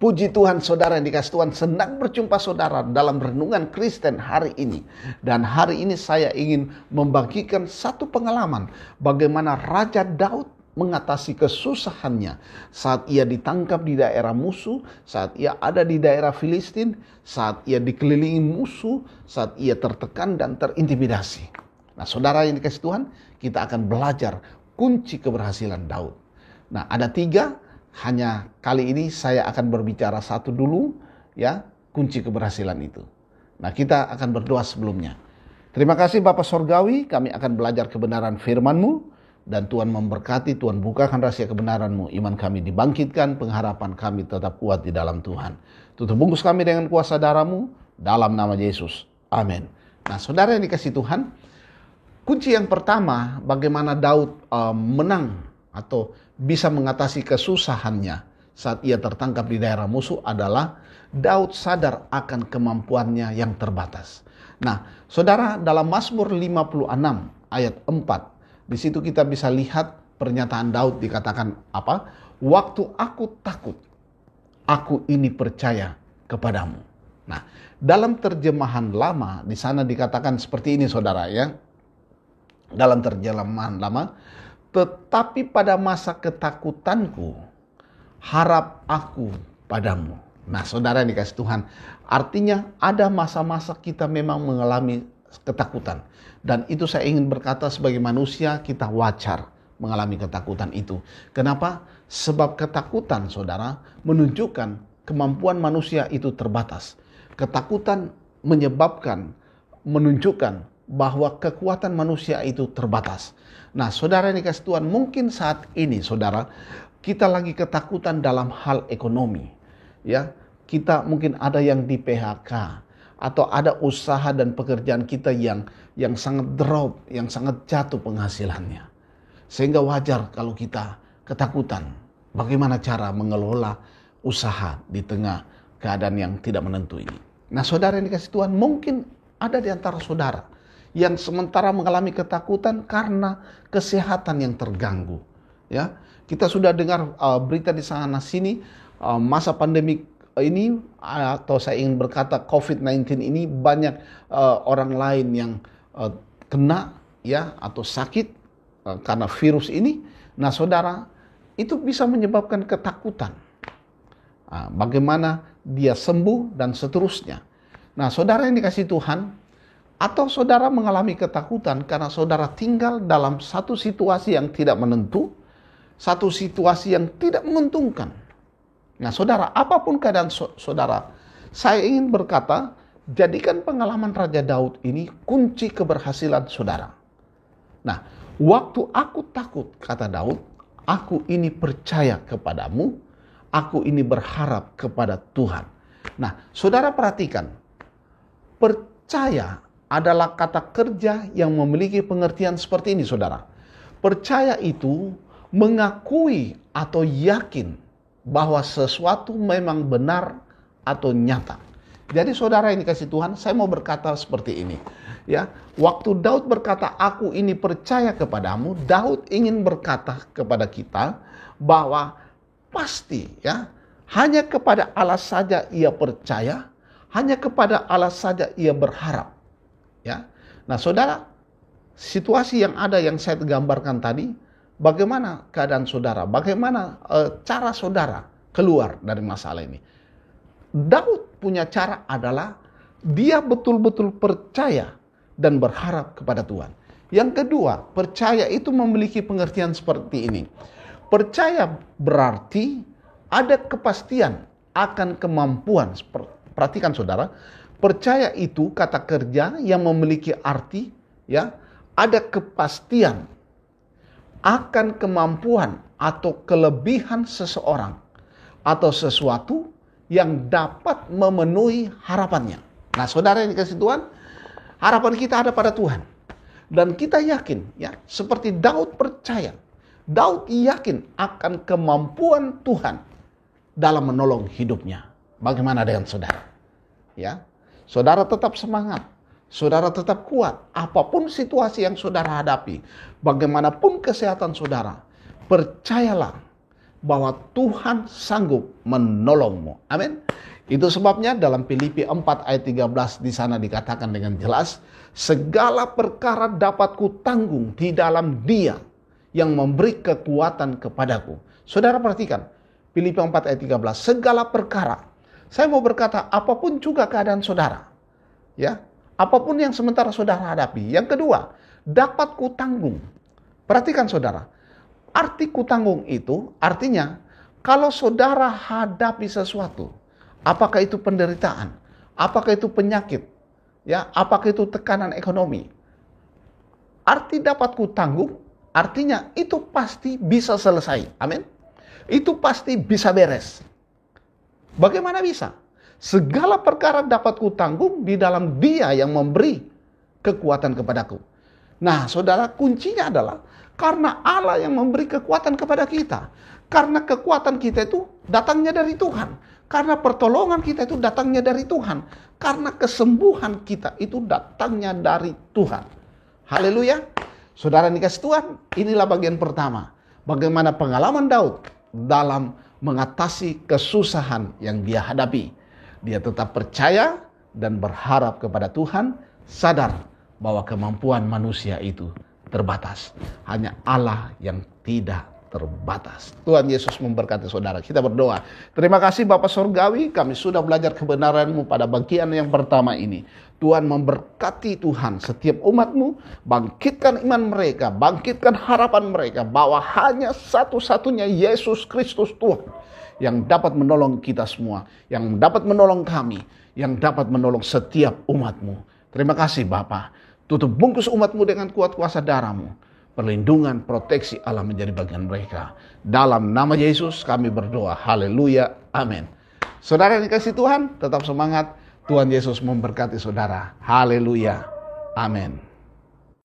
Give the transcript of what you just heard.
Puji Tuhan, saudara yang dikasih Tuhan, senang berjumpa saudara dalam renungan Kristen hari ini. Dan hari ini saya ingin membagikan satu pengalaman bagaimana Raja Daud mengatasi kesusahannya saat ia ditangkap di daerah musuh, saat ia ada di daerah Filistin, saat ia dikelilingi musuh, saat ia tertekan dan terintimidasi. Nah, saudara yang dikasih Tuhan, kita akan belajar kunci keberhasilan Daud. Nah, ada 3. Hanya kali ini saya akan berbicara satu dulu, ya, kunci keberhasilan itu. Nah, kita akan berdoa sebelumnya. Terima kasih Bapa Sorgawi, kami akan belajar kebenaran firman-Mu, dan Tuhan memberkati, Tuhan bukakan rahasia kebenaran-Mu, iman kami dibangkitkan, pengharapan kami tetap kuat di dalam Tuhan. Tutup bungkus kami dengan kuasa darah-Mu, dalam nama Yesus. Amin. Nah, saudara yang dikasih Tuhan, kunci yang pertama bagaimana Daud menang atau bisa mengatasi kesusahannya saat ia tertangkap di daerah musuh adalah Daud sadar akan kemampuannya yang terbatas. Nah, saudara, dalam Mazmur 56 ayat 4, di situ kita bisa lihat pernyataan Daud dikatakan apa? Waktu aku takut, aku ini percaya kepadamu. Nah, dalam terjemahan lama di sana dikatakan seperti ini, saudara, ya. Dalam terjemahan lama, tetapi pada masa ketakutanku, harap aku padamu. Nah, saudara yang dikasih Tuhan, artinya ada masa-masa kita memang mengalami ketakutan. Dan itu saya ingin berkata sebagai manusia, kita wajar mengalami ketakutan itu. Kenapa? Sebab ketakutan, saudara, menunjukkan kemampuan manusia itu terbatas. Ketakutan menunjukkan bahwa kekuatan manusia itu terbatas. Nah, saudara yang dikasih Tuhan, mungkin saat ini, saudara, kita lagi ketakutan dalam hal ekonomi. Ya, kita mungkin ada yang di PHK, atau ada usaha dan pekerjaan kita yang sangat drop, yang sangat jatuh penghasilannya. Sehingga wajar kalau kita ketakutan. Bagaimana cara mengelola usaha di tengah keadaan yang tidak menentu ini. Nah, saudara yang dikasih Tuhan, mungkin ada di antara saudara yang sementara mengalami ketakutan karena kesehatan yang terganggu. Ya, kita sudah dengar berita di sana sini, masa pandemi ini, atau saya ingin berkata COVID-19 ini, banyak orang lain yang kena, ya, atau sakit karena virus ini. Nah, saudara, itu bisa menyebabkan ketakutan. Bagaimana dia sembuh dan seterusnya. Nah, saudara yang dikasih Tuhan, atau saudara mengalami ketakutan karena saudara tinggal dalam satu situasi yang tidak menentu, satu situasi yang tidak menguntungkan. Nah, saudara, apapun keadaan saudara, saya ingin berkata, jadikan pengalaman Raja Daud ini kunci keberhasilan saudara. Nah, waktu aku takut, kata Daud, aku ini percaya kepadamu, aku ini berharap kepada Tuhan. Nah, saudara perhatikan, percaya adalah kata kerja yang memiliki pengertian seperti ini, saudara. Percaya itu mengakui atau yakin bahwa sesuatu memang benar atau nyata. Jadi saudara yang dikasih Tuhan, saya mau berkata seperti ini. Ya, waktu Daud berkata, aku ini percaya kepadamu, Daud ingin berkata kepada kita bahwa pasti, ya, hanya kepada Allah saja ia percaya, hanya kepada Allah saja ia berharap. Ya, nah saudara, situasi yang ada yang saya gambarkan tadi, bagaimana keadaan saudara, bagaimana cara saudara keluar dari masalah ini. Daud punya cara adalah dia betul-betul percaya dan berharap kepada Tuhan. Yang kedua, percaya itu memiliki pengertian seperti ini. Percaya berarti ada kepastian akan kemampuan. Perhatikan saudara, percaya itu kata kerja yang memiliki arti, ya, ada kepastian akan kemampuan atau kelebihan seseorang atau sesuatu yang dapat memenuhi harapannya. Nah, saudara yang dikasih Tuhan, harapan kita ada pada Tuhan. Dan kita yakin, ya, seperti Daud percaya, Daud yakin akan kemampuan Tuhan dalam menolong hidupnya. Bagaimana dengan saudara? Ya, saudara tetap semangat, saudara tetap kuat. Apapun situasi yang saudara hadapi, bagaimanapun kesehatan saudara, percayalah bahwa Tuhan sanggup menolongmu. Amin. Itu sebabnya dalam Filipi 4 ayat 13 di sana dikatakan dengan jelas, segala perkara dapat kutanggung di dalam Dia yang memberi kekuatan kepadaku. Saudara perhatikan, Filipi 4 ayat 13, segala perkara. Saya mau berkata, apapun juga keadaan saudara, ya, apapun yang sementara saudara hadapi. Yang kedua, dapat kutanggung. Perhatikan saudara, arti kutanggung itu artinya kalau saudara hadapi sesuatu, apakah itu penderitaan, apakah itu penyakit, ya, apakah itu tekanan ekonomi. Arti dapat kutanggung artinya itu pasti bisa selesai. Amin. Itu pasti bisa beres. Bagaimana bisa? Segala perkara dapat kutanggung di dalam Dia yang memberi kekuatan kepadaku. Nah, saudara, kuncinya adalah karena Allah yang memberi kekuatan kepada kita. Karena kekuatan kita itu datangnya dari Tuhan. Karena pertolongan kita itu datangnya dari Tuhan. Karena kesembuhan kita itu datangnya dari Tuhan. Haleluya. Saudara dikasih Tuhan, inilah bagian pertama. Bagaimana pengalaman Daud dalam mengatasi kesusahan yang dia hadapi. Dia tetap percaya dan berharap kepada Tuhan, sadar bahwa kemampuan manusia itu terbatas. Hanya Allah yang tidak terbatas. Tuhan Yesus memberkati saudara. Kita berdoa. Terima kasih Bapa Surgawi, kami sudah belajar kebenaran-Mu pada bagian yang pertama ini. Tuhan memberkati Tuhan setiap umat-Mu, bangkitkan iman mereka, bangkitkan harapan mereka bahwa hanya satu-satunya Yesus Kristus Tuhan yang dapat menolong kita semua, yang dapat menolong kami, yang dapat menolong setiap umat-Mu. Terima kasih Bapa. Tutup bungkus umat-Mu dengan kuat kuasa darah-Mu. Perlindungan, proteksi Allah menjadi bagian mereka. Dalam nama Yesus kami berdoa. Haleluya. Amin. Saudara yang dikasihi Tuhan, tetap semangat. Tuhan Yesus memberkati saudara. Haleluya. Amin.